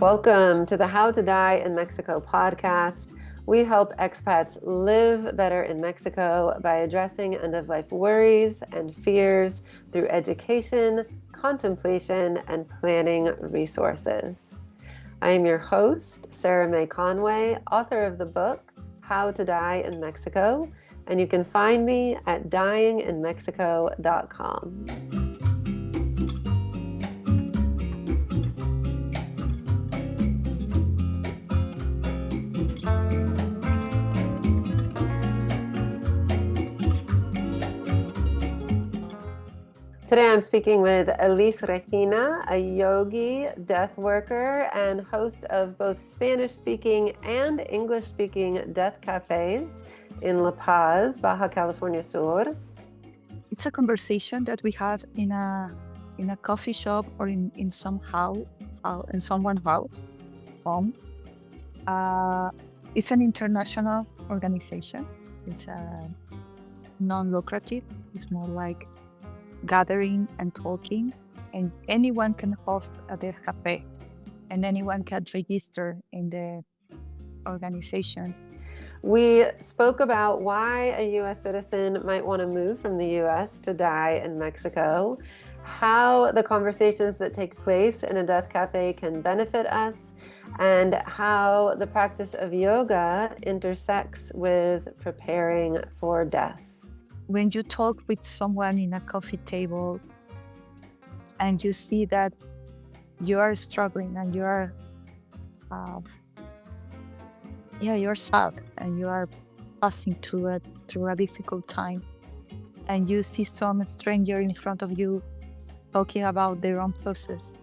Welcome to the How to Die in Mexico podcast. We help expats live better in Mexico by addressing end-of-life worries and fears through education, contemplation, and planning resources. I am your host, Sarah Mae Conway, author of the book, How to Die in Mexico, and you can find me at dyinginmexico.com. Today I'm speaking with Elis Regina, a yogi, death worker, and host of both Spanish-speaking and English-speaking death cafes in La Paz, Baja California Sur. It's a conversation that we have in a coffee shop or in some house, in someone's house, home. It's an international organization. It's non-lucrative. It's more like gathering and talking, and anyone can host a Death Café, and anyone can register in the organization. We spoke about why a U.S. citizen might want to move from the U.S. to die in Mexico, how the conversations that take place in a death cafe can benefit us, and how the practice of yoga intersects with preparing for death. When you talk with someone in a coffee table and you see that you are struggling and you are you're sad and you are passing through a difficult time, and you see some stranger in front of you talking about their own process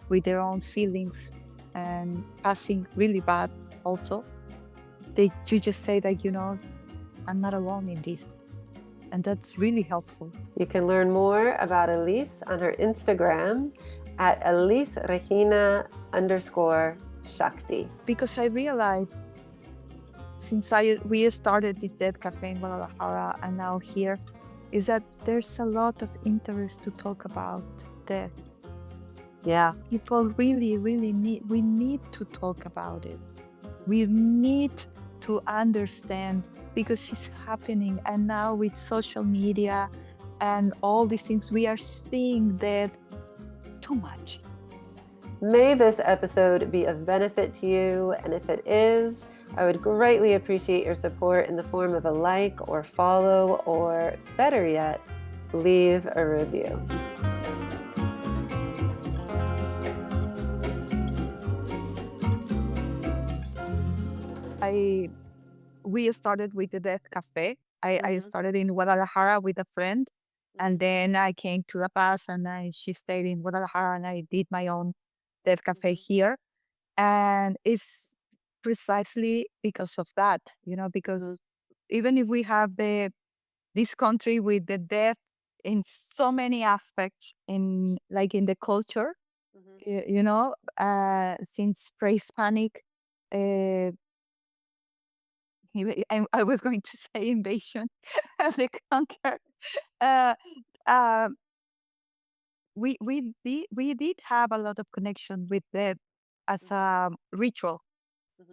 with their own feelings and passing really bad also, you just say that, I'm not alone in this. And that's really helpful. You can learn more about Elis on her Instagram at elisregina_Shakti. Because I realized since we started this Death Cafe in Guadalajara and now here, is that there's a lot of interest to talk about death. Yeah. People really need to talk about it. We need to understand, because it's happening, and now with social media and all these things, we are seeing death too much. May this episode be of benefit to you, and if it is, I would greatly appreciate your support in the form of a like or follow, or better yet, leave a review. We started with the Death Cafe. I started in Guadalajara with a friend, and then I came to La Paz, and she stayed in Guadalajara, and I did my own Death Cafe here. And it's precisely because of that, because even if we have this country with the death in so many aspects, in the culture, since pre-Hispanic, I was going to say invasion of the conquer. Uh, uh, we did have a lot of connection with death as a ritual,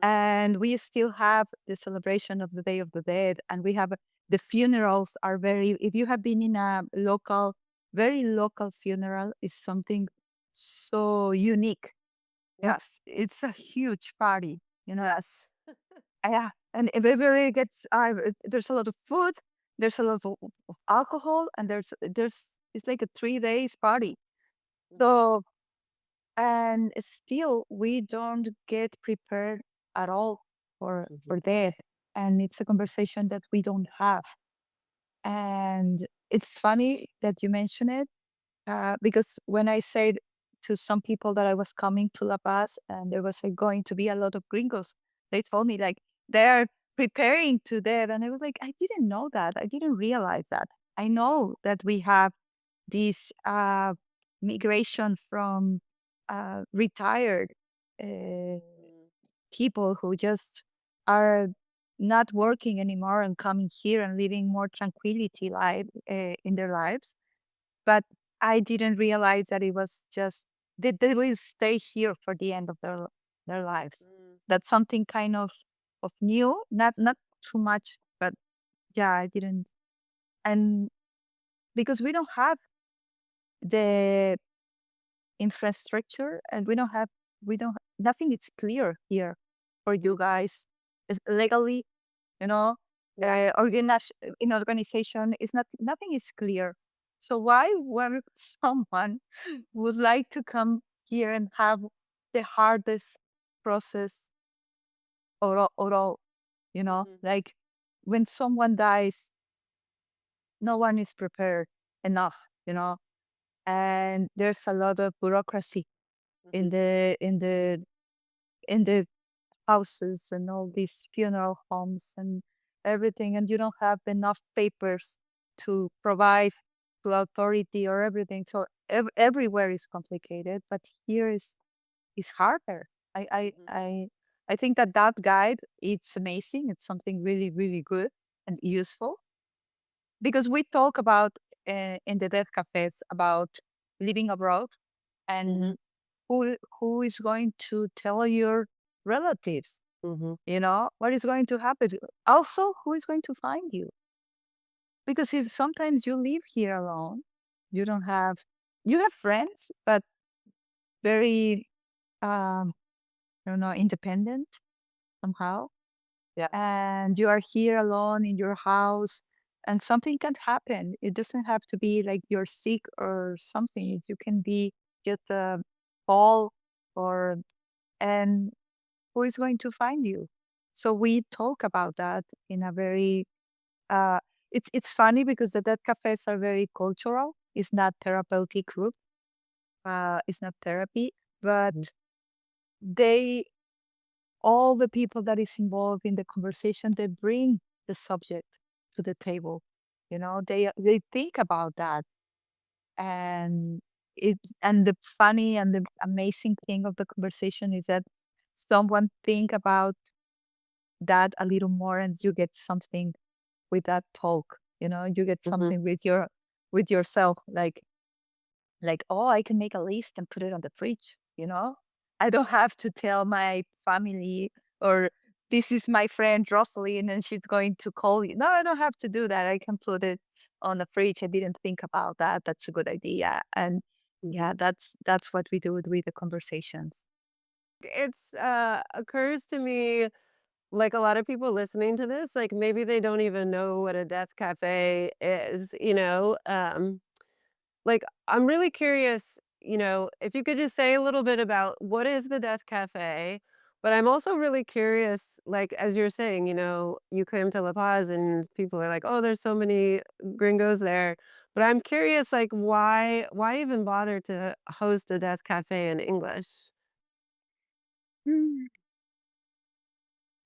and we still have the celebration of the Day of the Dead, and we have the funerals are very. If you have been in a very local funeral, it's something so unique. Yes, it's a huge party. Yes. Yeah, and everybody gets. There's a lot of food. There's a lot of alcohol, and it's like a 3 days party. So, and still we don't get prepared at all for death, and it's a conversation that we don't have. And it's funny that you mention it, because when I said to some people that I was coming to La Paz and there was going to be a lot of gringos, they told me like they're preparing to death, and I was like, I didn't know that. I didn't realize that. I know that we have this migration from retired people who just are not working anymore and coming here and living more tranquility life in their lives. But I didn't realize that it was just they will stay here for the end of their lives. Mm, That's something kind of new, not too much, but yeah, I didn't. And because we don't have the infrastructure, and we don't nothing is clear here for you guys. It's legally, you know, in organization is not nothing is clear. So why would someone would like to come here and have the hardest process or all, mhm, like when someone dies, no one is prepared enough, and there's a lot of bureaucracy in mhm, the houses and all these funeral homes and everything, and you don't have enough papers to provide to authority or everything. So everywhere is complicated, but here is harder. I I mhm, I I think that guide, it's amazing. It's something really really good and useful, because we talk about in the Death Cafés about living abroad, mhm, and who is going to tell your relatives, mhm, what is going to happen. Also, who is going to find you? Because if sometimes you live here alone, you don't have you have friends, but very I don't know, independent somehow, yeah, and you are here alone in your house, and something can happen. It doesn't have to be like you're sick or something. You can be just a fall, or and who is going to find you? So we talk about that in a very uh it's funny because the dead cafes are very cultural. It's not therapeutic group. It's not therapy, but mhm, they all the people that is involved in the conversation, they bring the subject to the table. They think about that, and the funny and the amazing thing of the conversation is that someone think about that a little more, and you get something with that talk. You get mhm, something with yourself, like, oh, I can make a list and put it on the fridge. I don't have to tell my family, or this is my friend Rosaline and she's going to call you. No, I don't have to do that. I can put it on the fridge. I didn't think about that. That's a good idea. And mhm. yeah, that's what we do with the conversations. It's occurs to me like a lot of people listening to this, like maybe they don't even know what a death cafe is, you know? Like, I'm really curious, if you could just say a little bit about what is the Death Cafe? But I'm also really curious, like, as you're saying, you came to La Paz and people are like, oh, there's so many gringos there. But I'm curious, like, why even bother to host a Death Cafe in English? Mm.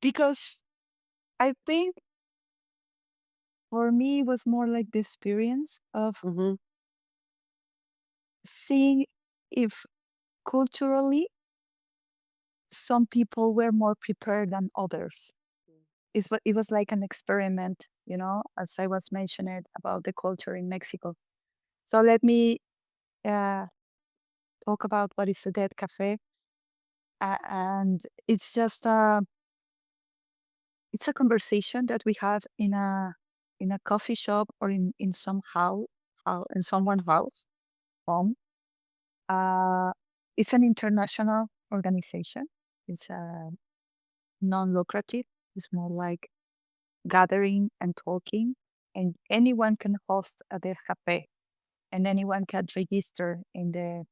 Because I think for me, it was more like the experience of Mhm, seeing if culturally some people were more prepared than others. It was like an experiment, as I was mentioning about the culture in Mexico. So let me uh, talk about what is a dead cafe, and it's a conversation that we have in a coffee shop, or in some house, in someone's house home. Uh, it's an international organization. It's non-lucrative. It's more like gathering and talking, and anyone can host a Death Cafe, and anyone can register in the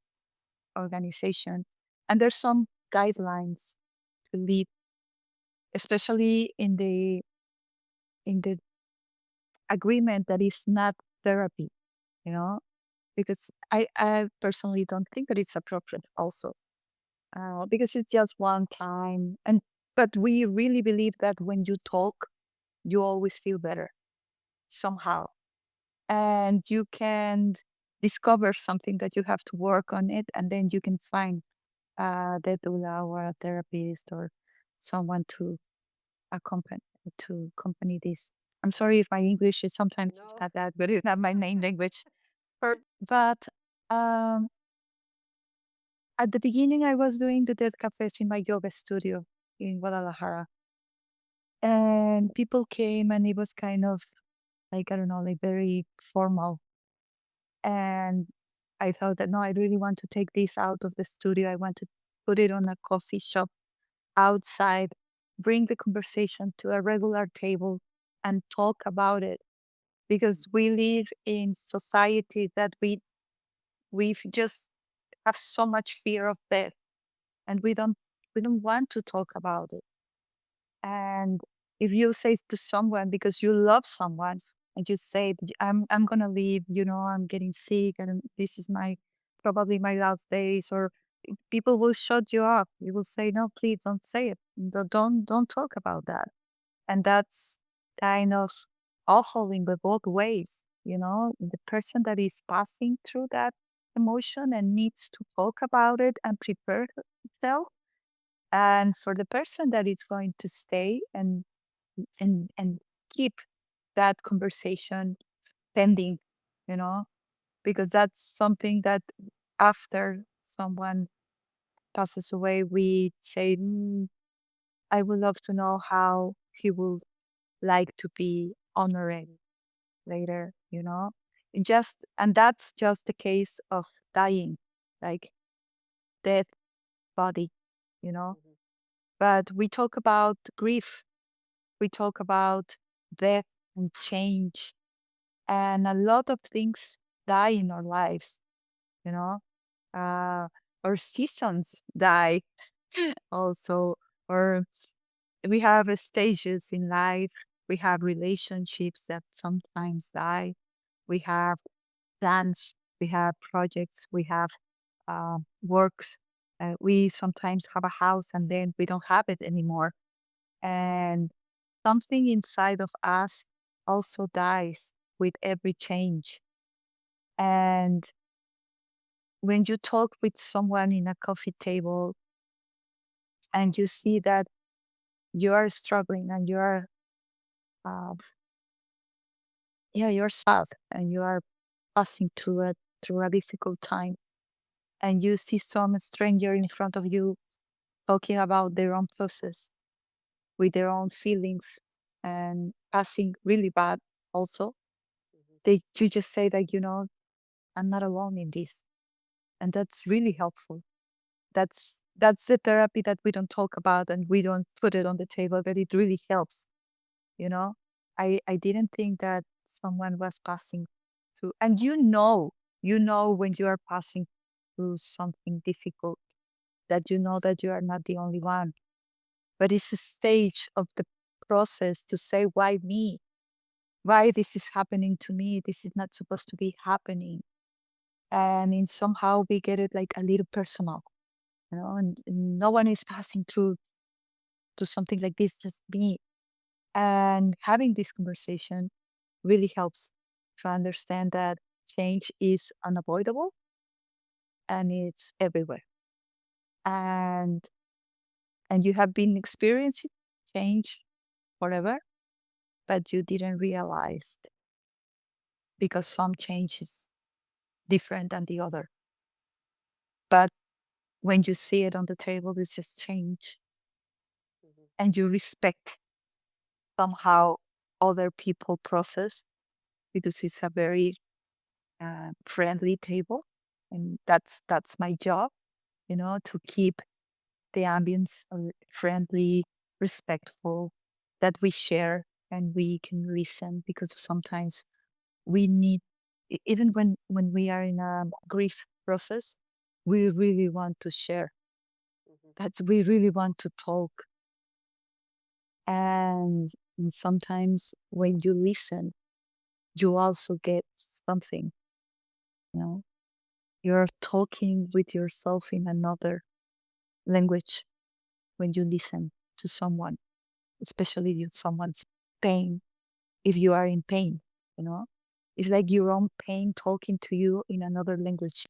organization. And there's some guidelines to lead, especially in the agreement that is not therapy, you know, because I personally don't think that it's appropriate also, because it's just one time. But we really believe that when you talk, you always feel better somehow, and you can discover something that you have to work on it, and then you can find the doula or a therapist or someone accompany to accompany this. I'm sorry if my English is sometimes it's No. not that good. It's not my main language, Per but um, At the beginning, I was doing the Death Cafés in my yoga studio in Guadalajara. And people came and it was kind of like, I don't know, like very formal. And I thought that no, I really want to take this out of the studio. I want to put it on a coffee shop outside, bring the conversation to a regular table and talk about it. Because we live in society that we just have so much fear of death and we don't want to talk about it. And if you say to someone because you love someone and you say, I'm gonna leave, I'm getting sick and this is my probably my last days, or people will shut you up. You will say, no, please don't say it. Don't talk about that. And that's kind of awful in the both ways, the person that is passing through that emotion and needs to talk about it and prepare herself, and for the person that is going to stay and keep that conversation pending, you know, because that's something that after someone passes away, we say, I would love to know how he would like to be honored later, and that's just the case of dying, like death body, you know. Mhm. But we talk about grief, we talk about death and change, and a lot of things die in our lives, you know. Uh, our seasons die also, or we have stages in life. We have relationships that sometimes die. We have plans. We have projects. We have works. We sometimes have a house and then we don't have it anymore. And something inside of us also dies with every change. And when you talk with someone in a coffee table and you see that you are struggling and you are, uh, yeah, you're sad and you are passing through a difficult time, and you see some stranger in front of you talking about their own process with their own feelings and passing really bad also, Mhm. you just say that, I'm not alone in this. And that's really helpful. That's the therapy that we don't talk about and we don't put it on the table, but it really helps, you know. I didn't think that someone was passing through, and when you are passing through something difficult, that you know that you are not the only one. But it's a stage of the process to say, why me? Why this is happening to me? This is not supposed to be happening. And in somehow we get it like a little personal, and no one is passing through to something like this, just me. And having this conversation really helps to understand that change is unavoidable and it's everywhere. And you have been experiencing change forever, but you didn't realize because some change is different than the other. But when you see it on the table, it's just change, Mhm. and you respect somehow other people process because it's a very friendly table, and that's my job, to keep the ambience friendly, respectful, that we share and we can listen, because sometimes we need, even when we are in a grief process, we really want to share, Mhm. that we really want to talk. And sometimes when you listen, you also get something, you know you're talking with yourself in another language when you listen to someone, especially if someone's pain. If you are in pain, you know, it's like your own pain talking to you in another language.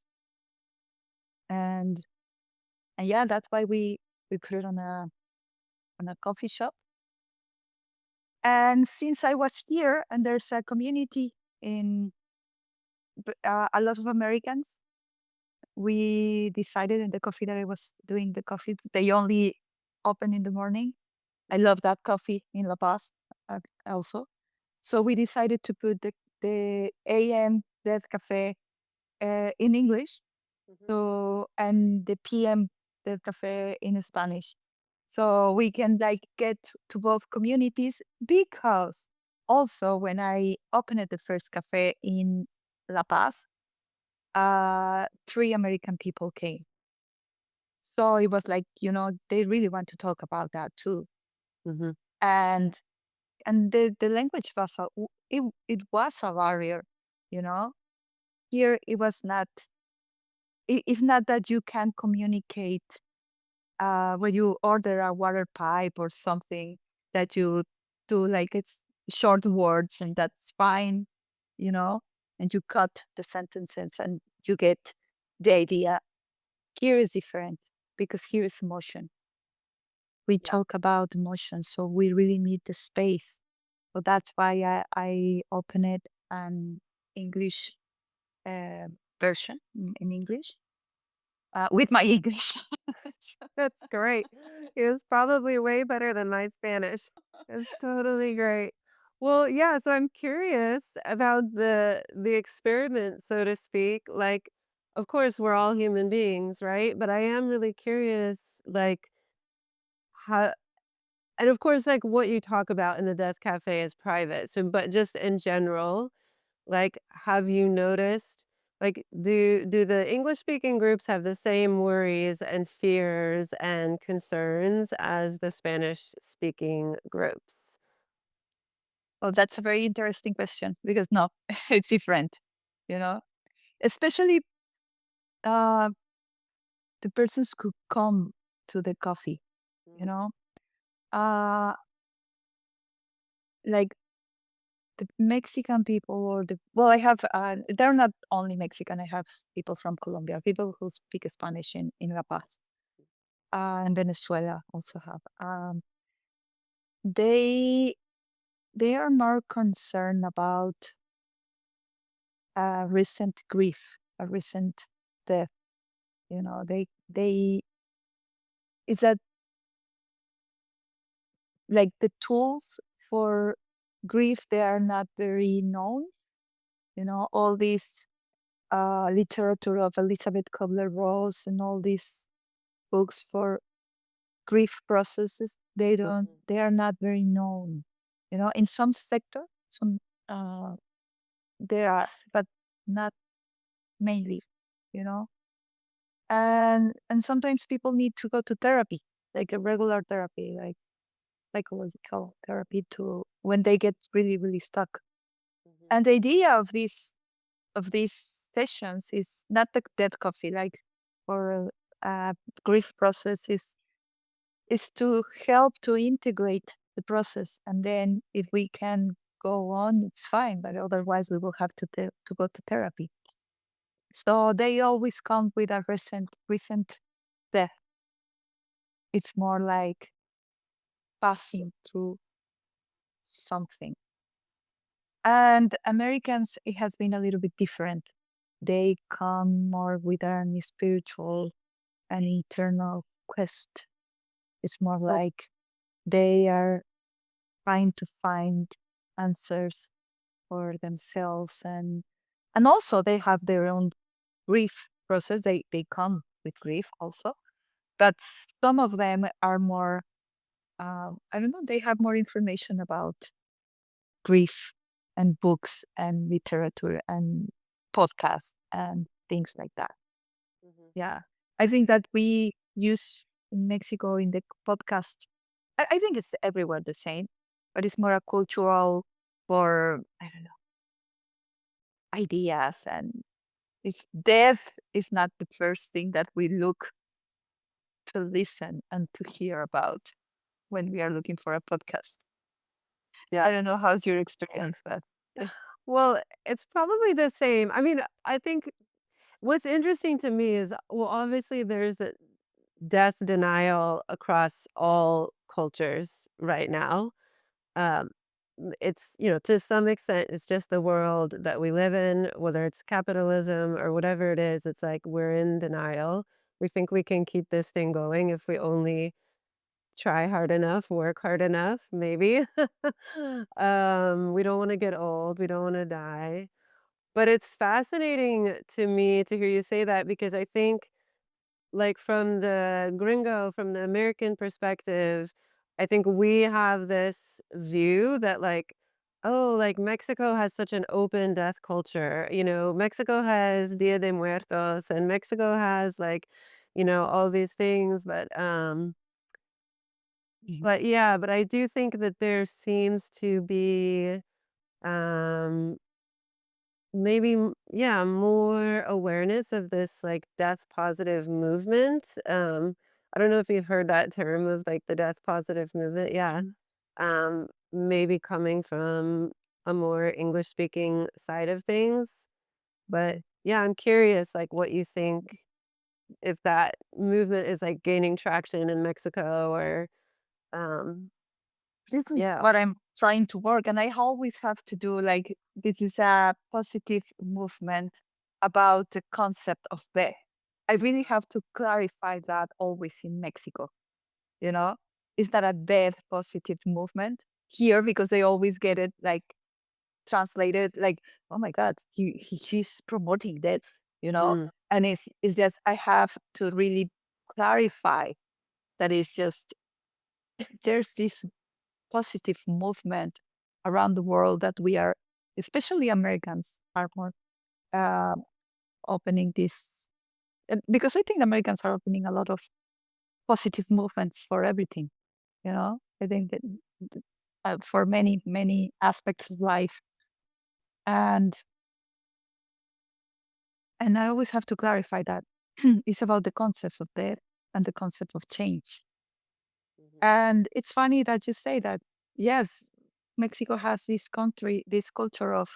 And yeah, that's why we put it on a coffee shop. And since I was here, and there's a community in a lot of Americans, we decided in the coffee that I was doing the coffee, they only open in the morning. I love that coffee in La Paz also. So we decided to put the AM Death Cafe in English, Mhm. so and the PM Death Cafe in Spanish. So we can like get to both communities because also when I opened the first cafe in La Paz, three American people came. So it was like, they really want to talk about that too. Mhm. And the language was it was a barrier, you know. Here it was not. It's not that you can communicate when you order a water pipe or something that you do like it's short words and that's fine, you know, and you cut the sentences and you get the idea. Here is different because here is emotion. We Yeah. talk about emotion, so we really need the space. So that's why I open it an English uh, version in English with my English. That's great. It was probably way better than my Spanish. It's totally great. Well, yeah, so I'm curious about the experiment, so to speak. Like, of course, we're all human beings, right? But I am really curious, like, how, and of course, like what you talk about in the Death Cafe is private. So, but just in general, like, have you noticed, like, do the English speaking groups have the same worries and fears and concerns as the Spanish speaking groups? Oh, that's a very interesting question because no, it's different, you know, especially uh, the persons who come to the coffee, you Mhm, know, uh, like the Mexican people or well, I have, they're not only Mexican, I have people from Colombia, people who speak Spanish in La Paz, and Venezuela also have. They, they are more concerned about recent grief, a recent death. They it's that like the tools for grief they are not very known. All this literature of Elizabeth Kubler-Ross and all these books for grief processes mhm, they are not very known. In some sector, some uh, they are, but not mainly. You know, and sometimes people need to go to therapy, like a regular therapy, like psychological therapy to when they get really really stuck. mhm, And the idea of these sessions is not the dead coffee, like for grief process is to help to integrate the process, and then if we can go on, it's fine. But otherwise, we will have to go to therapy. So they always come with a recent death. It's more like passing through something. And Americans, it has been a little bit different. They come more with an spiritual and internal quest. It's more oh, like they are trying to find answers for themselves, and also they have their own grief process. They come with grief also, but some of them are more. I don't know. They have more information about grief and books and literature and podcasts and things like that. mhm. Yeah. I think that we use in Mexico in the podcast, I think it's everywhere the same, but it's more a cultural for, I don't know, ideas. And it's death is not the first thing that we look to listen and to hear about when we are looking for a podcast. Yeah. I don't know how's your experience, but Well, it's probably the same. I mean, I think what's interesting to me is, well, obviously there's a death denial across all cultures right now. Um, it's, to some extent, it's just the world that we live in, whether it's capitalism or whatever it is, it's like we're in denial. We think we can keep this thing going if we only try hard enough, work hard enough, maybe. We don't wanna get old, we don't wanna die. But it's fascinating to me to hear you say that because I think, like, from the American perspective, I think we have this view that, like, oh, like, Mexico has such an open death culture, Mexico has Dia de Muertos, and Mexico has, like, all these things, Mhm. but yeah, but I do think that there seems to be, um maybe, yeah, more awareness of this, like, death positive movement. I don't know if you've heard that term of, like, the death positive movement, yeah. Mhm. Maybe coming from a more English speaking side of things, but, yeah, I'm curious, like, what you think if that movement is, like, gaining traction in Mexico or, um This is yeah. what I'm trying to work, and I always have to do like this is a positive movement about the concept of death. I really have to clarify that always in Mexico, you know? Is that a death positive movement here because they always get it like translated like, oh my God, she's promoting that, you know? Mm, And it's just I have to really clarify that it's just there's this positive movement around the world that we are, especially Americans, are more uh, opening this because I think Americans are opening a lot of positive movements for everything. I think that for many aspects of life, and I always have to clarify that it's about the concepts of death and the concept of change. mhm, And it's funny that you say that. Yes, Mexico has this culture of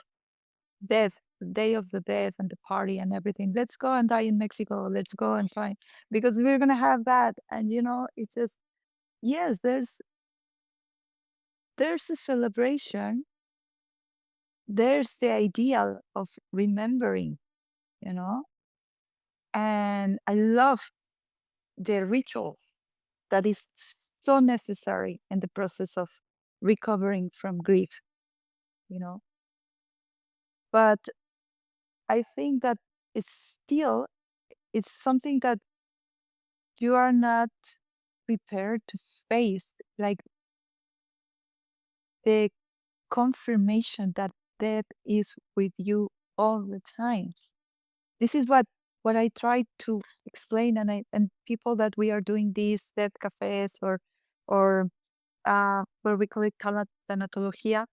death, day of the death and the party and everything. Let's go and die in Mexico. Let's go and find because we're gonna have that. And it's just yes, there's a celebration. There's the ideal of remembering, you know, and I love the ritual that is so necessary in the process of recovering from grief, you know. But I think that it's something that you are not prepared to face, like the confirmation that death is with you all the time. This is what I try to explain, and people that we are doing these death cafes or where we call it thanatología,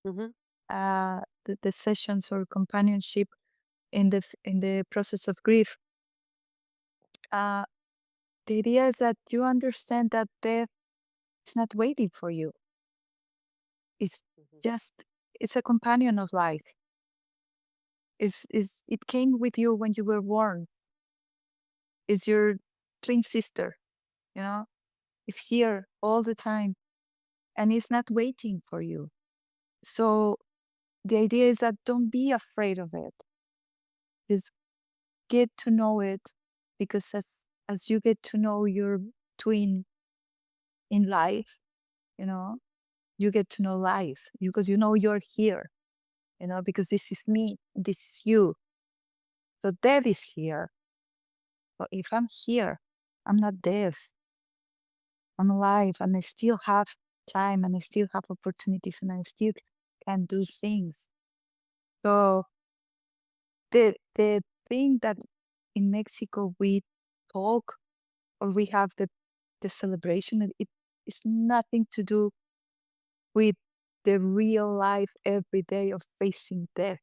mhm, the sessions or companionship in the process of grief. Uh, the idea is that you understand that death is not waiting for you. It's mhm, just it's a companion of life. It came with you when you were born. It's your twin sister, you know. It's here all the time, and it's not waiting for you. So the idea is that don't be afraid of it. Just get to know it, because as you get to know your twin in life, you know, you get to know life because you're here, because this is me, this is you. So death is here. But if I'm here, I'm not dead. I'm alive and I still have time and I still have opportunities and I still can do things. So the thing that in Mexico we talk or we have the celebration, it is nothing to do with the real life every day of facing death,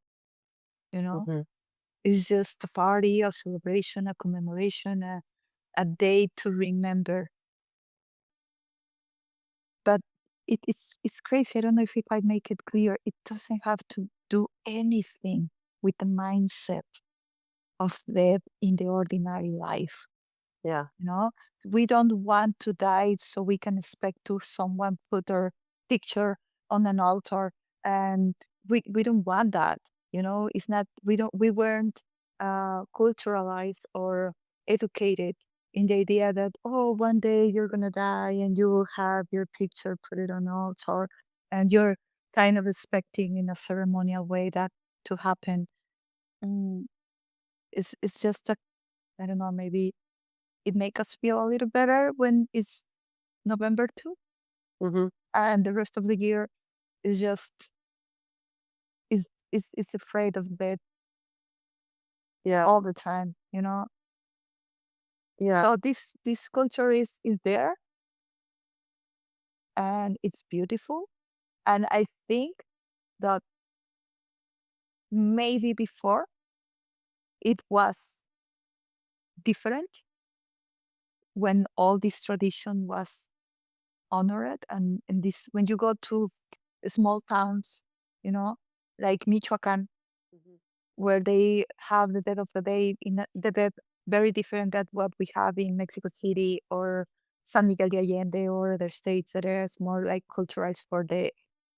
you know? mhm. It's just a party, a celebration, a commemoration, a day to remember. But it's crazy. I don't know if I make it clear. It doesn't have to do anything with the mindset of death in the ordinary life. Yeah. You know, we don't want to die so we can expect to someone put our picture on an altar, and we don't want that. It's not, we weren't culturalized or educated in the idea that, oh, one day you're gonna die and you will have your picture put it on an altar, and you're kind of expecting in a ceremonial way that to happen. mm, it's just a, I don't know, maybe it make us feel a little better when it's November 2, Hmm. and the rest of the year is just is afraid of death Yeah. all the time. Yeah. So this culture is there, and it's beautiful. And I think that maybe before it was different when all this tradition was honored, and this, when you go to small towns, you know, like Michoacan, Hmm. where they have the dead of the day in the dead very different than what we have in Mexico City or San Miguel de Allende or other states that are more like culturalized for the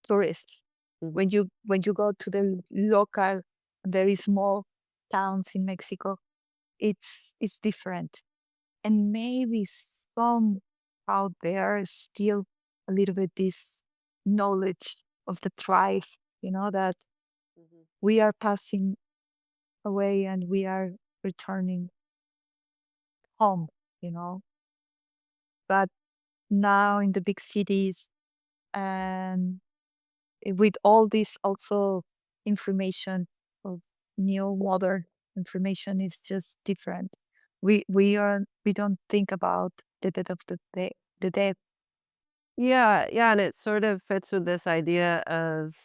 tourists. Hmm. When you go to the local, very small towns in Mexico, it's different. And maybe somehow there is still a little bit this knowledge of the tribe, that Hmm. we are passing away and we are returning home, you know. But now in the big cities, and with all this also information of new modern information, is just different. We don't think about the death of the dead. Yeah, yeah, and it sort of fits with this idea of,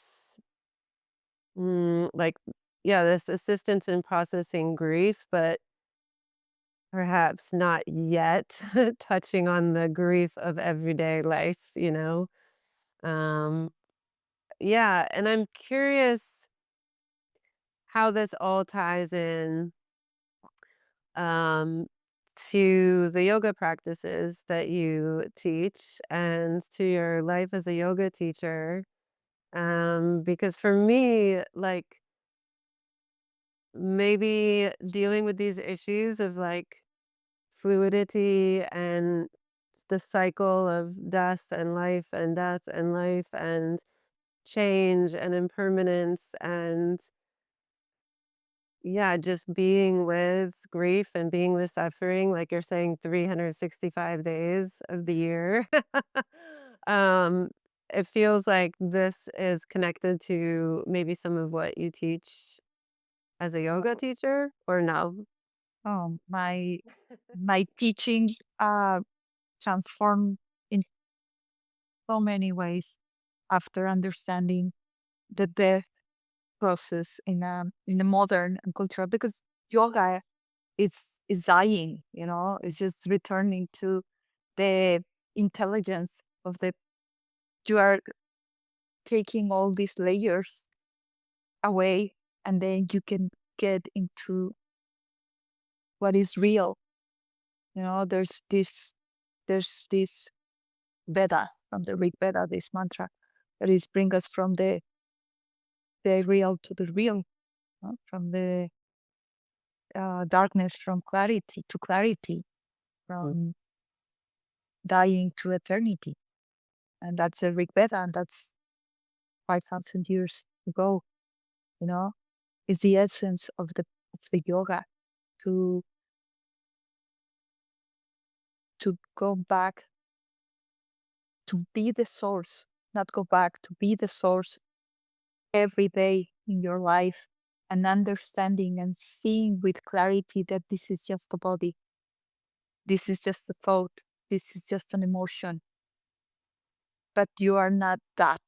like, yeah, this assistance in processing grief, but perhaps not yet touching on the grief of everyday life, you know? Um, yeah, and I'm curious how this all ties in, um, to the yoga practices that you teach and to your life as a yoga teacher. Because for me, like, maybe dealing with these issues of like fluidity and the cycle of death and life and death and life and change and impermanence and, yeah, just being with grief and being with suffering, like you're saying, 365 days of the year. um, it feels like this is connected to maybe some of what you teach as a yoga teacher, or no? My teaching transformed in so many ways after understanding the death process in a modern and cultural, because yoga is dying, it's just returning to the intelligence of the, you are taking all these layers away, and then you can get into what is real. There's this Veda, from the Rig Veda, this mantra that is bring us from the real to the real, from the darkness from clarity to clarity, Mm. from dying to eternity. And that's the Rig Veda, and that's 5,000 years ago. You know, it's the essence of the yoga, to go back to be the source, not go back to be the source every day in your life, and understanding and seeing with clarity that this is just a body, this is just a thought, this is just an emotion, but you are not that.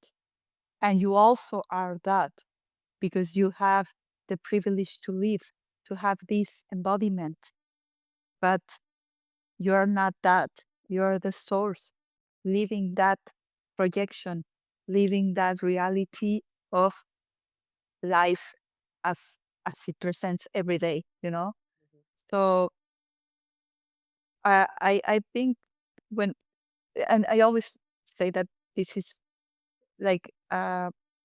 And you also are that, because you have the privilege to live, to have this embodiment, but you're not that. You're the source, living that projection, living that reality of life as it presents every day. So I think when, and I always say that this is like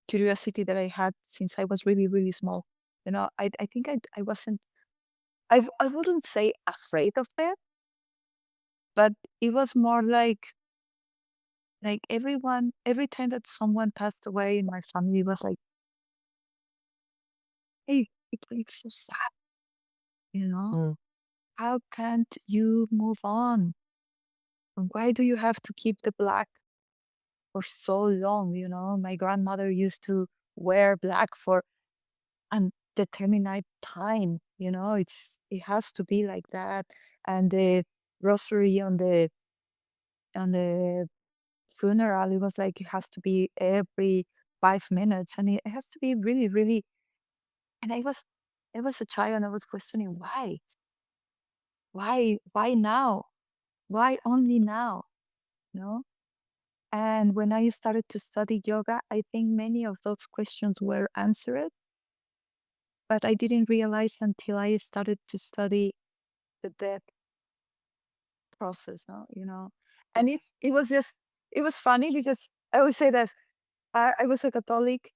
curiosity that I had since I was really, really small. I think I wasn't, I wouldn't say afraid of death, but it was more like everyone, every time that someone passed away in my family was like, hey, it's so sad, you know? Mm. How can't you move on? And why do you have to keep the black for so long? My grandmother used to wear black for undetermined time. It has to be like that. And the rosary on the funeral, it was like it has to be every 5 minutes, and it has to be really, really. And I was a child, and I was questioning why now, why only now, you know. And when I started to study yoga, I think many of those questions were answered, but I didn't realize until I started to study the death process, And it was funny because I always say that I was a Catholic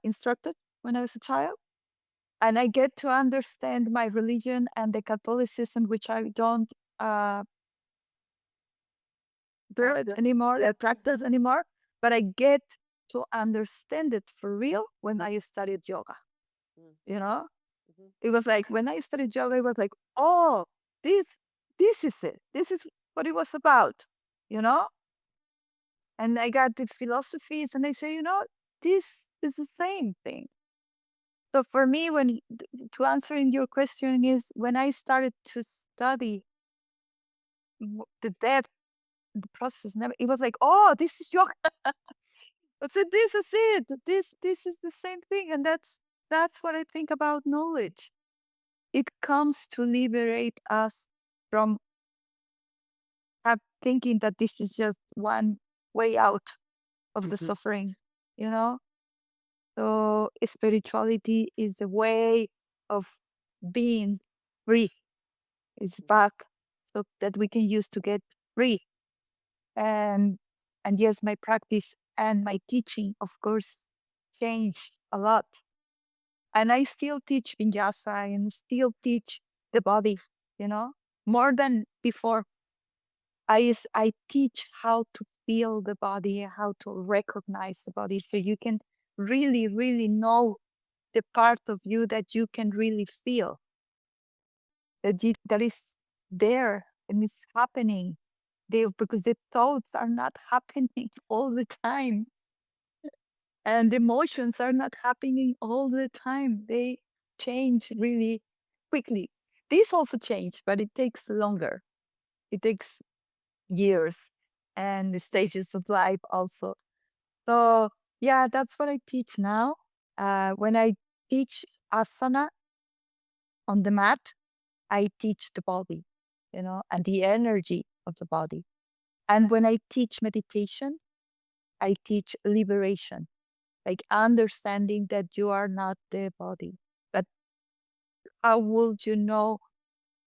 instructor when I was a child, and I get to understand my religion and the Catholicism, which I don't anymore, practice anymore, but I get to understand it for real when I studied yoga. Mm. You know, Mhm. it was like when I studied yoga, it was like, oh, this, this is it. This is what it was about. You know, and I got the philosophies, and I say, this is the same thing. So for me, to answering your question is when I started to study the death, the process, never, it was like, oh, this is yoga. So this is it. This is the same thing, and that's what I think about knowledge. It comes to liberate us from thinking that this is just one way out of the Mhm. suffering. You know, so spirituality is a way of being free. It's back so that we can use to get free. And and yes, my practice and my teaching, of course, changed a lot. And I still teach vinyasa and still teach the body, you know, more than before. I teach how to feel the body, how to recognize the body, so you can really, really know the part of you that you can really feel, that is there and it's happening there, because the thoughts are not happening all the time, and emotions are not happening all the time. They change really quickly. These also change, but it takes longer. It takes years and the stages of life also. So yeah, that's what I teach now. When I teach asana on the mat, I teach the body, and the energy of the body. And when I teach meditation, I teach liberation, like understanding that you are not the body. But how would you know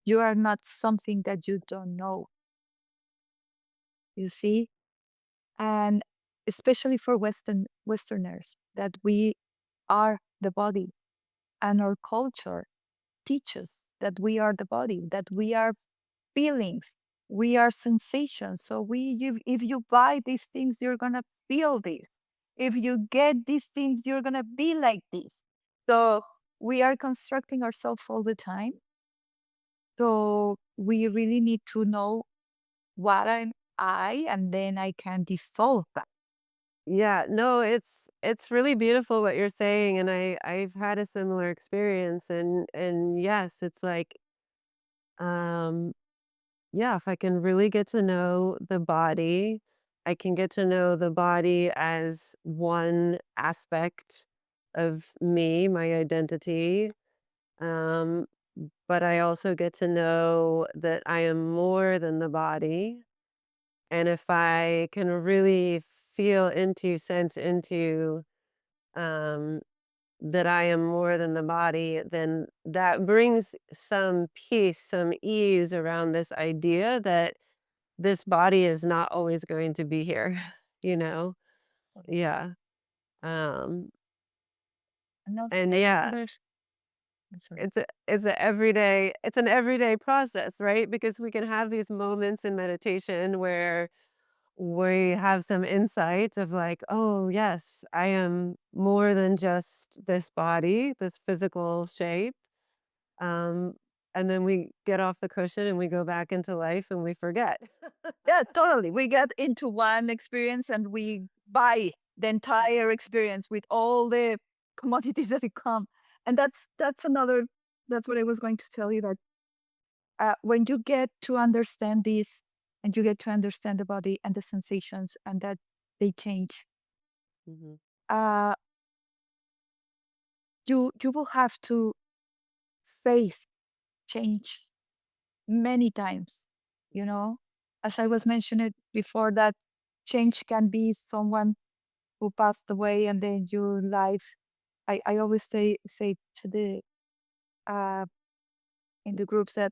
you are not something that you don't know? You see? And especially for Westerners, that we are the body, and our culture teaches that we are the body, that we are feelings, we are sensations. So if you buy these things, you're gonna feel this. If you get these things, you're gonna be like this. So we are constructing ourselves all the time. So we really need to know what and then I can dissolve that. Yeah, no, it's really beautiful what you're saying, and I've had a similar experience, and yes, it's like, um, yeah, if I can really get to know the body, I can get to know the body as one aspect of me, my identity, um, but I also get to know that I am more than the body, and if I can really feel into, sense into, um, that I am more than the body, then that brings some peace, some ease around this idea that this body is not always going to be here, you know? Yeah. Um, And also and there's yeah, another. I'm sorry. it's an everyday process, right? Because we can have these moments in meditation where we have some insights of like, oh yes, I am more than just this body, this physical shape. Um, and then we get off the cushion and we go back into life and we forget. Yeah, totally. We get into one experience and we buy the entire experience with all the commodities that it come. And that's another. That's what I was going to tell you, that when you get to understand this, and you get to understand the body and the sensations, and that they change, Mhm, uh, you will have to face change many times. You know, as I was mentioning before, that change can be someone who passed away, and then your life. I always say to the uh, in the groups that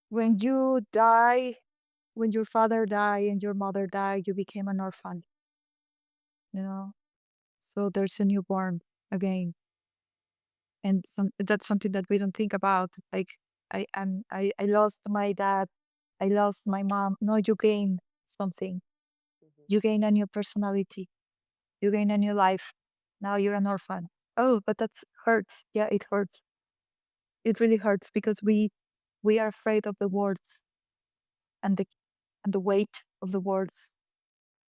when you die, when your father died and your mother died, you became an orphan. You know, so there's a newborn again, and that's something that we don't think about. Like I lost my dad, I lost my mom. No, you gain something. mhm, You gain a new personality. You gain a new life. Now you're an orphan. Oh, but that's hurts. Yeah, it hurts. It really hurts because we are afraid of the words, and the weight of the words.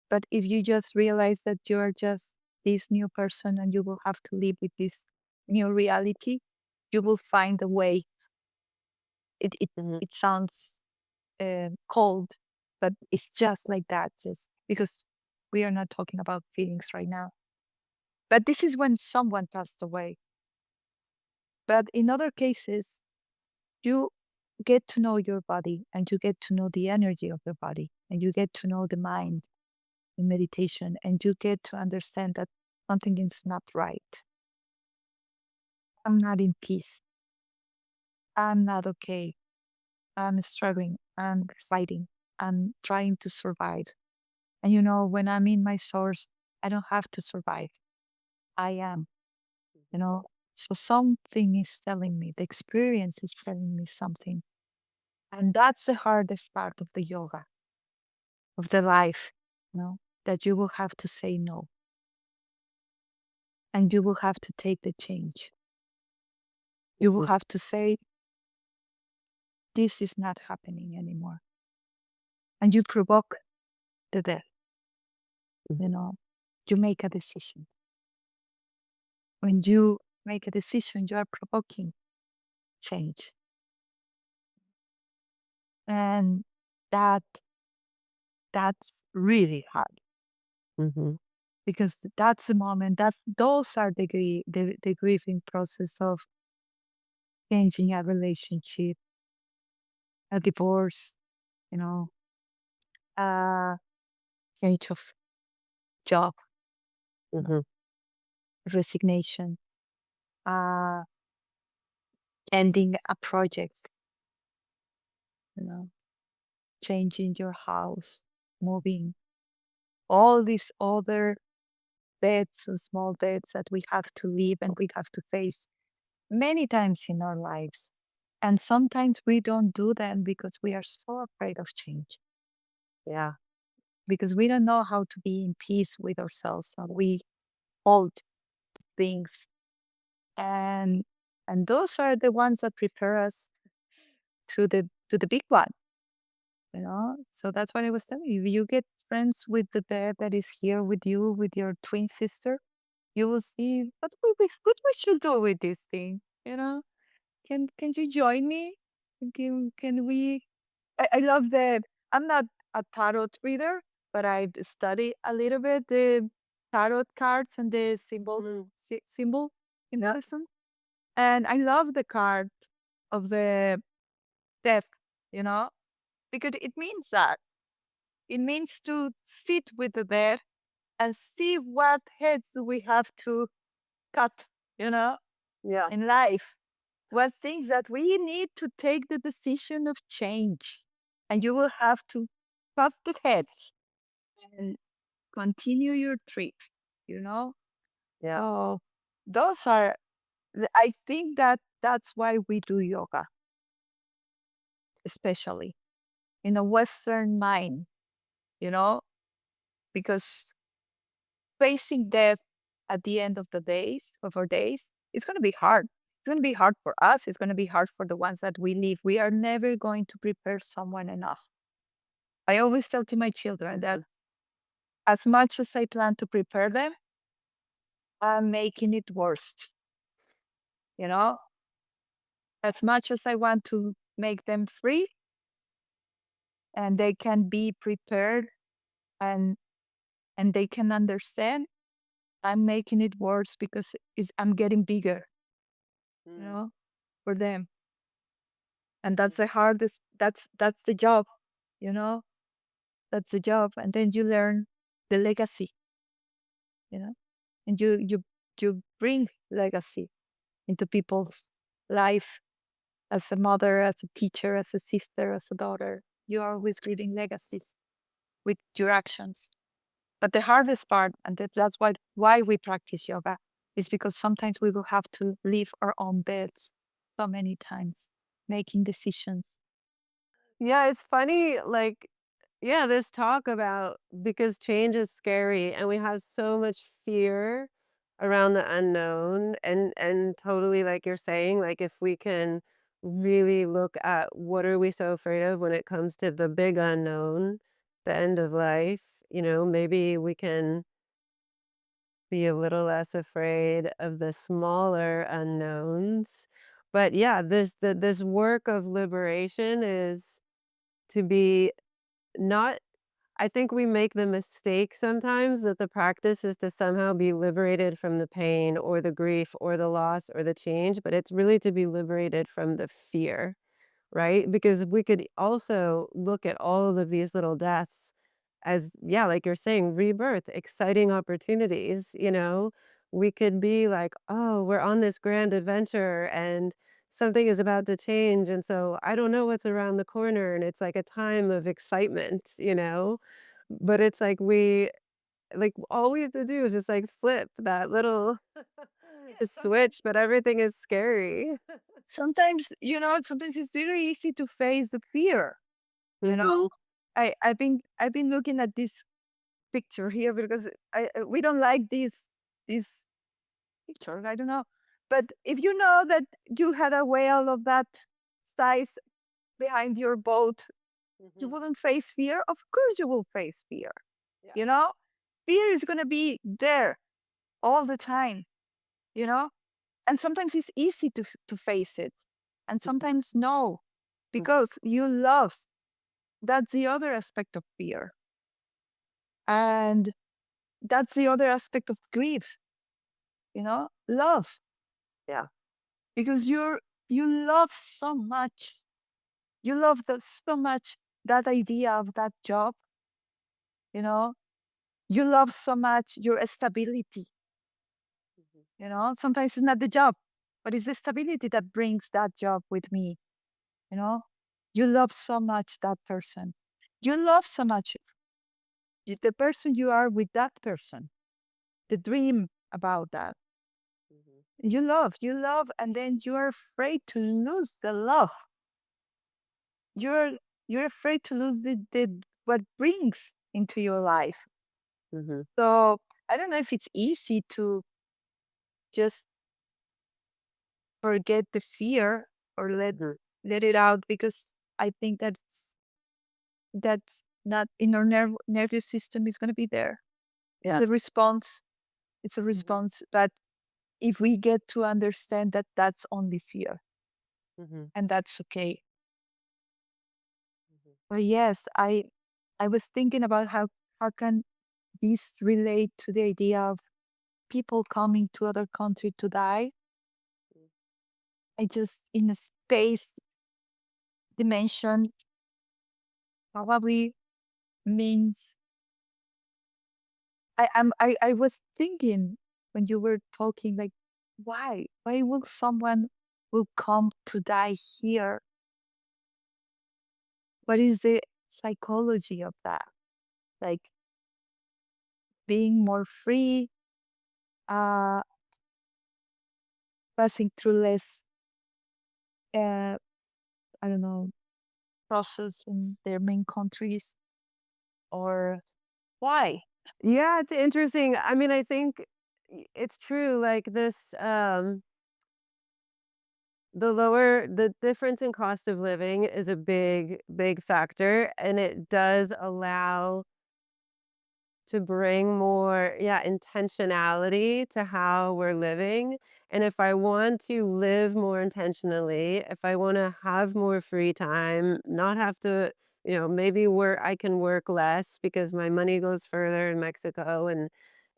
But if you just realize that you're just this new person and you will have to live with this new reality, you will find a way. It it mhm, it sounds cold, but it's just like that. Just because we are not talking about feelings right now. But this is when someone passed away. But in other cases, you get to know your body, and you get to know the energy of the body, and you get to know the mind in meditation, and you get to understand that something is not right. I'm not in peace. I'm not okay. I'm struggling. I'm fighting. I'm trying to survive. And when I'm in my source, I don't have to survive. I am, you mhm. know. So something is telling me, the experience is telling me something. And that's the hardest part of the yoga, of the life, that you will have to say no, and you will have to take the change. You will Mhm, have to say, this is not happening anymore. And you provoke the death, you mhm, know, you make a decision. When you make a decision, you are provoking change. And that that's really hard, mhm, because that's the moment that those are the grieving process of changing a relationship, a divorce, you know, a change of job, you know, mhm, resignation, uh, ending a project, you know, changing your house, moving, all these other deaths and small deaths that we have to live and we have to face many times in our lives. And sometimes we don't do them because we are so afraid of change, yeah, because we don't know how to be in peace with ourselves. So we hold things, and those are the ones that prepare us to the big one. So that's what I was telling you. You get friends with the dad that is here with you, with your twin sister. You will see what we should do with this thing. Can you join me? Can we? I love the. I'm not a tarot reader, but I study a little bit the tarot cards and the symbol in medicine, and I love the card of the death. You know, because it means that it means to sit with the dead and see what heads we have to cut. You know, yeah, in life, what things that we need to take the decision of change, and you will have to cut the heads, and continue your trip, you know? Yeah. So those are, I think that that's why we do yoga, especially in a Western mind, you know, because facing death at the end of the days, of our days, it's going to be hard. It's going to be hard for us. It's going to be hard for the ones that we leave. We are never going to prepare someone enough. I always tell to my children that as much as I plan to prepare them, I'm making it worse. You know, as much as I want to make them free and they can be prepared and they can understand, I'm making it worse because I'm getting bigger, you Mm. know, for them. And that's the hardest, that's the job, you know, that's the job. And then you learn the legacy, you know, and you bring legacy into people's life as a mother, as a teacher, as a sister, as a daughter. You are always creating legacies with your actions. But the hardest part, and that's why we practice yoga, is because sometimes we will have to leave our own beds so many times, making decisions. Yeah, it's funny, like, yeah, this talk about because change is scary and we have so much fear around the unknown and totally like you're saying, like if we can really look at what are we so afraid of when it comes to the big unknown, the end of life, maybe we can be a little less afraid of the smaller unknowns. But yeah, this work of liberation is to be not I think we make the mistake sometimes that the practice is to somehow be liberated from the pain or the grief or the loss or the change, but it's really to be liberated from the fear, right? Because we could also look at all of these little deaths as, yeah, like you're saying, rebirth, exciting opportunities, We could be like, oh, we're on this grand adventure and something is about to change. And so I don't know what's around the corner. And it's like a time of excitement. But it's like all we have to do is just like flip that little Yes, switch, but everything is scary. sometimes it's really easy to face the fear. You Mhm. know, I've been looking at this picture here because we don't like this picture. I don't know, but if you know that you had a whale of that size behind your boat, you Mhm. wouldn't face fear. Of course, you will face fear. Yeah. You know, fear is gonna be there all the time. You know, and sometimes it's easy to face it, and Mhm. sometimes no, Mhm. because you love. That's the other aspect of fear, and that's the other aspect of grief. Love, Yeah. because you love so much. You love so much that idea of that job. You know, you love so much your stability. Mhm. Sometimes it's not the job, but it's the stability that brings that job with me. You know, you love so much that person. You love so much the person you are with that person, the dream about that. Mhm. You love, and then you are afraid to lose the love. You're you're afraid to lose the what brings into your life. Mhm. So I don't know if it's easy to just forget the fear or Mhm. let it out, because I think that's not in our nervous system is going to be there. It's Yeah. a response. It's a Mhm. response. But if we get to understand that that's only fear, Mhm. and that's okay. Mhm. But yes, I was thinking about how can this relate to the idea of people coming to other country to die. I just in a space dimension probably means I was thinking when you were talking, like, why will someone will come to die here? What is the psychology of that? Like, being more free, uh, passing through less, uh, I don't know, process in their main countries, or why? Yeah, it's interesting. I mean, I think it's true. Like this, the difference in cost of living is a big factor, and it does allow to bring more, yeah, intentionality to how we're living. And if I want to live more intentionally, if I want to have more free time, not have to, maybe I can work less because my money goes further in Mexico. And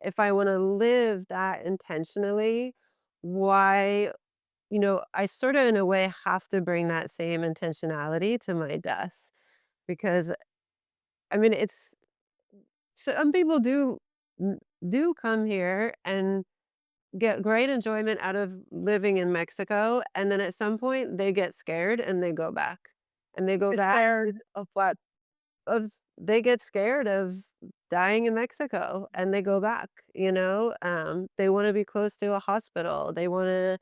if I want to live that intentionally, why, I sort of in a way have to bring that same intentionality to my death because I mean, some people n do come here and get great enjoyment out of living in Mexico, and then at some point, they get scared and they go back. And they go back Scared of what? of they get scared of dying in Mexico, and they go back, They wanna be close to a hospital. They wanna,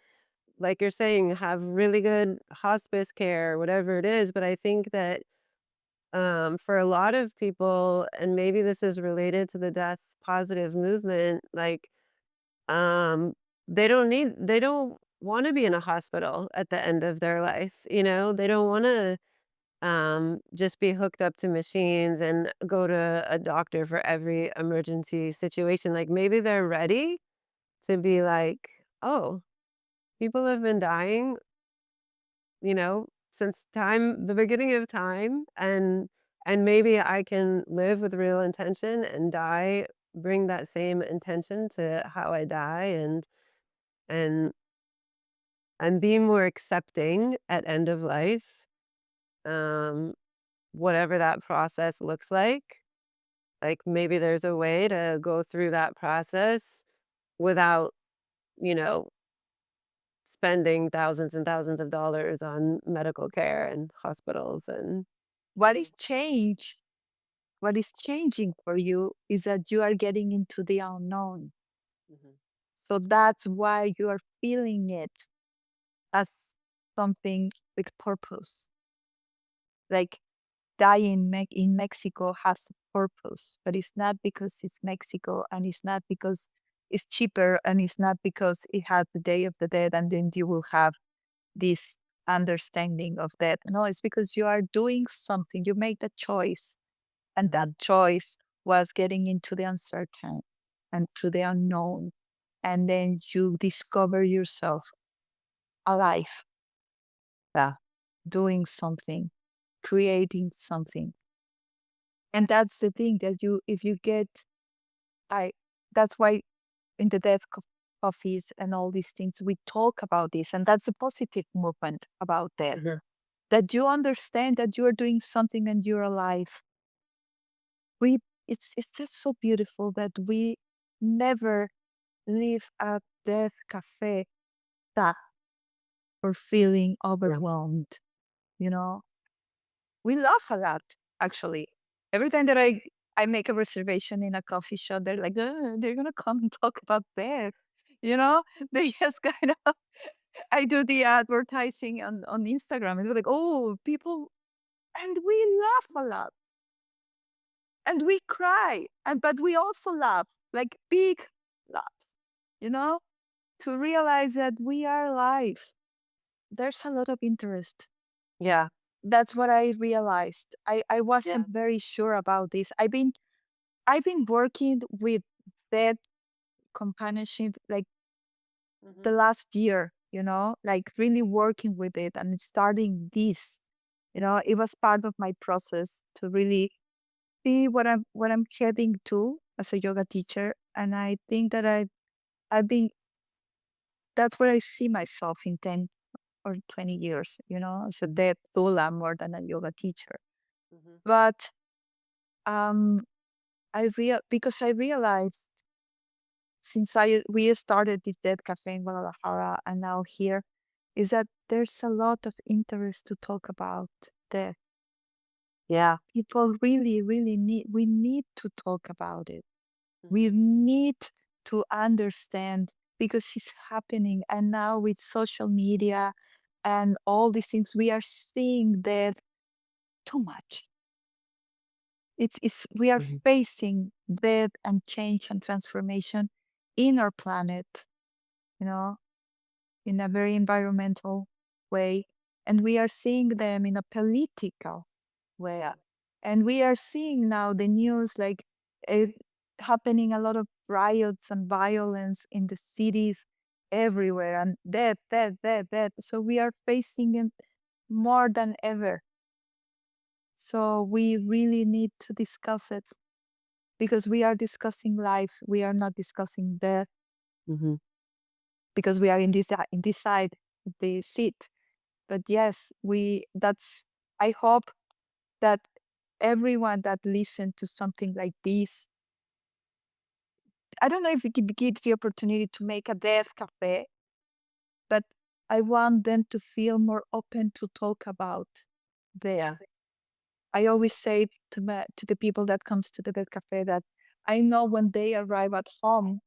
like you're saying, have really good hospice care, whatever it is, but I think that for a lot of people, and maybe this is related to the death positive movement, like, um, they don't want to be in a hospital at the end of their life, They don't want to just be hooked up to machines and go to a doctor for every emergency situation. Like maybe they're ready to be like, oh, people have been dying since the beginning of time, and maybe I can live with real intention and die, bring that same intention to how I die, and and be more accepting at end of life, um, whatever that process looks like. Like maybe there's a way to go through that process without, you know, spending thousands and thousands of dollars on medical care and hospitals and What is change? What is changing for you is that you are getting into the unknown. Mhm. So that's why you are feeling it as something with purpose. Like dying in Mexico has a purpose, but it's not because it's Mexico, and it's not because it's cheaper, and it's not because it has the Day of the Dead and then you will have this understanding of death. No, it's because you are doing something. You make a choice, and Mhm. that choice was getting into the uncertain and to the unknown. And then you discover yourself alive, Yeah. doing something, creating something. And that's the thing that if you get, I, that's why in the office and all these things, we talk about this. And that's a positive movement about death, Mhm. that you understand that you are doing something and you're alive. We, it's just so beautiful that we never leave a death cafe that or feeling Yeah. overwhelmed, you know? We laugh a lot, actually. Every time that I make a reservation in a coffee shop, they're like, they're gonna come and talk about death. You know, they just kind of. I do the advertising on Instagram, and they're like, oh, people, and we laugh a lot, and we cry, and but we also laugh, like big laughs. You know, to realize that we are alive. There's a lot of interest. Yeah. That's what I realized. I Yeah. wasn't very sure about this. I've been working with that companionship like the Mhm. last year, like really working with it and starting this. It was part of my process to really see what I'm heading to as a yoga teacher. And I think that I've been that's where I see myself in 10 or 20 years, as a death doula more than a yoga teacher. Mhm. But um because I realized since we started the Death Cafe in Guadalajara and now here, is that there's a lot of interest to talk about death. Yeah. People really, really we need to talk about it. We need to understand because it's happening. And now with social media and all these things, we are seeing that too much. It's we are Mhm. facing death and change and transformation in our planet, you know, in a very environmental way. And we are seeing them in a political way. Yeah. And we are seeing now the news like uh, happening a lot of riots and violence in the cities everywhere and death, death, death, death. So we are facing it more than ever. So we really need to discuss it because we are discussing life. We are not discussing death Hmm. because we are in this side of the seat. But yes, we that's I hope that everyone that listens to something like this, I don't know if it gives the opportunity to make a death cafe, but I want them to feel more open to talk about Yeah. death. I always say to the people that comes to the death cafe that I know when they arrive at home,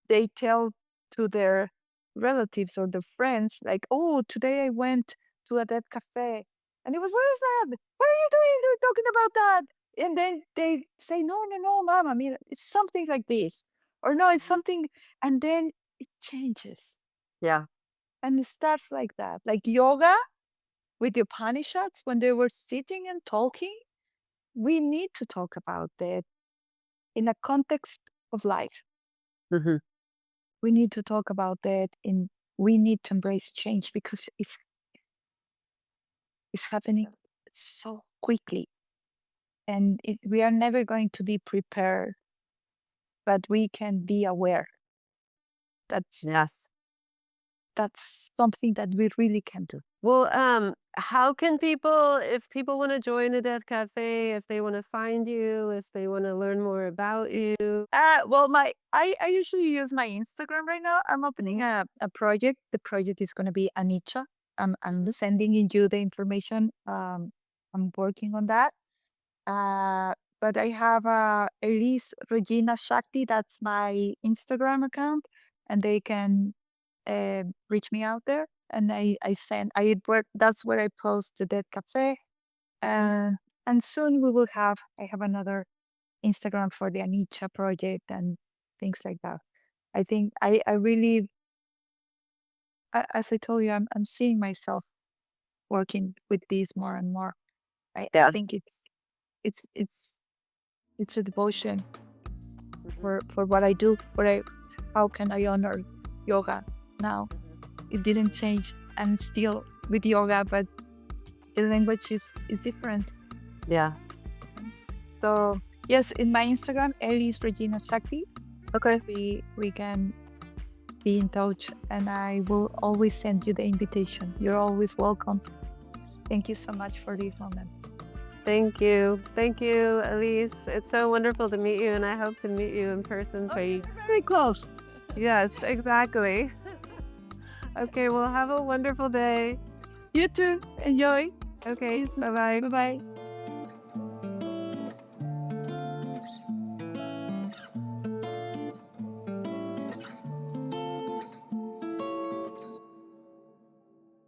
they tell to their relatives or their friends, like, oh, today I went to a dead cafe. And it was, what is that? What are you doing? You're talking about that. And then they say, no, no, no, mom. I mean, it's something like this. Or no, it's something. And then it changes. Yeah. And it starts like that. Like yoga with the Upanishads, when they were sitting and talking, we need to talk about that in a context of life. Hmm. We need to talk about that in we need to embrace change because if it's happening so quickly and we are never going to be prepared, but we can be aware. That's Yes. that's something that we really can do. Well, how can people, if people want to join the Death Cafe, if they want to find you, if they want to learn more about you? Well, I usually use my Instagram right now. I'm opening a project. The project is going to be Anicha. I'm sending you the information. I'm working on that. Uh, but I have Elis Regina Shakti. That's my Instagram account, and they can reach me out there. And I send I work. That's where I post the Dead Cafe, and soon we will have. I have another Instagram for the Anicha project and things like that. I think I really, as I told you, I'm seeing myself working with these more and more. I Yeah. think it's it's it's a devotion Mhm. for what I do. How can I honor yoga now? It didn't change. I'm still with yoga, but the language is different. Yeah. So yes, in my Instagram, Elis Regina Shakti, Okay. we can be in touch, and I will always send you the invitation. You're always welcome. Thank you so much for this moment. Thank you. Thank you, Elise. It's so wonderful to meet you, and I hope to meet you in person for you. Very close. Yes, exactly. Okay, well, have a wonderful day. You too. Enjoy. Okay, bye-bye. Bye bye.